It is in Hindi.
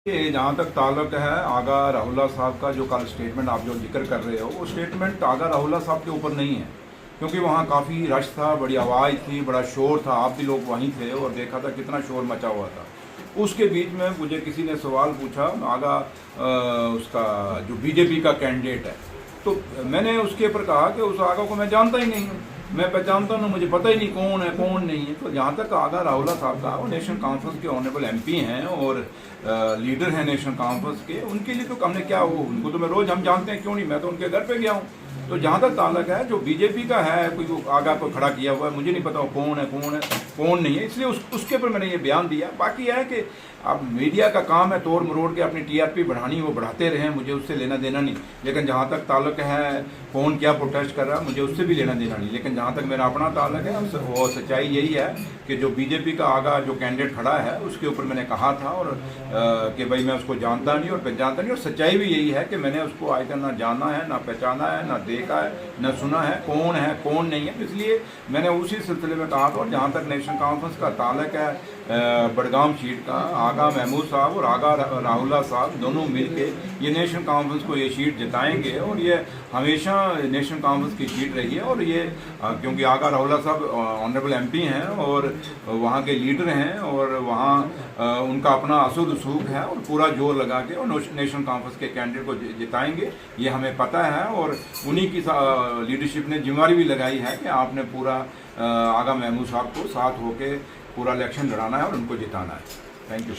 ये जहाँ तक ताल्लुक है आगा राहुल्ला साहब का, जो कल स्टेटमेंट आप जो जिक्र कर रहे हो, वो स्टेटमेंट आगा राहुल्ला साहब के ऊपर नहीं है, क्योंकि वहाँ काफ़ी रश था, बड़ी आवाज़ थी, बड़ा शोर था। आप भी लोग वहीं थे और देखा था कितना शोर मचा हुआ था। उसके बीच में मुझे किसी ने सवाल पूछा आगा उसका जो बीजेपी का कैंडिडेट है, तो मैंने उसके ऊपर कहा कि उस आगा को मैं जानता ही नहीं हूँ, मैं पहचानता हूँ, मुझे पता ही नहीं कौन है कौन नहीं है। तो जहाँ तक आगा राहुल्ला साहब का, वो नेशनल कॉन्फ्रेंस के ऑनरेबल एमपी हैं और लीडर हैं नेशनल कॉन्फ्रेंस के, उनके लिए तो हमने क्या, वो उनको तो मैं रोज़ हम जानते हैं, क्यों नहीं, मैं तो उनके घर पे गया हूँ। तो जहाँ तक ताल्लुक है जो बीजेपी का है, कोई वो आगा को खड़ा किया हुआ है, मुझे नहीं पता वो कौन है कौन नहीं है, इसलिए उसके ऊपर मैंने ये बयान दिया। बाकी है कि अब मीडिया का काम है तोड़ मरोड़ के अपनी टीआरपी बढ़ानी, वो बढ़ाते रहें, मुझे उससे लेना देना नहीं। लेकिन जहाँ तक ताल्लुक है कौन क्या प्रोटेस्ट कर रहा है, मुझे उससे भी लेना देना नहीं। लेकिन जहाँ तक मेरा अपना ताल्लुक है, वो सच्चाई यही है कि जो बीजेपी का आगा जो कैंडिडेट खड़ा है, उसके ऊपर मैंने कहा था और कि भाई मैं उसको जानता नहीं और पहचानता नहीं। और सच्चाई भी यही है कि मैंने उसको आज तक ना जाना है, ना पहचाना है, ना देखा है, ना सुना है कौन नहीं है। इसलिए मैंने उसी सिलसिले में कहा था। और जहाँ तक नेशनल कॉन्फ्रेंस का ताल्लुक है बड़गाम सीट का, आगा महमूद साहब और आगा राहुल्ला साहब दोनों मिलके ये नेशनल कॉन्फ्रेंस को ये सीट जिताएंगे और ये हमेशा नेशनल कॉन्फ्रेंस की सीट रही है। और ये क्योंकि आगा राहुल्ला साहब ऑनरेबल एमपी हैं और वहाँ के लीडर हैं और वहाँ उनका अपना असद उसूख है और पूरा जोर लगा के और नेशनल कॉन्फ्रेंस के कैंडिडेट को जिताएंगे, ये हमें पता है। और उन्हीं की लीडरशिप ने जिम्मेदारी भी लगाई है कि आपने पूरा आगा महमूद साहब को साथ होके पूरा इलेक्शन लड़ाना है और उनको जिताना है। Thank you.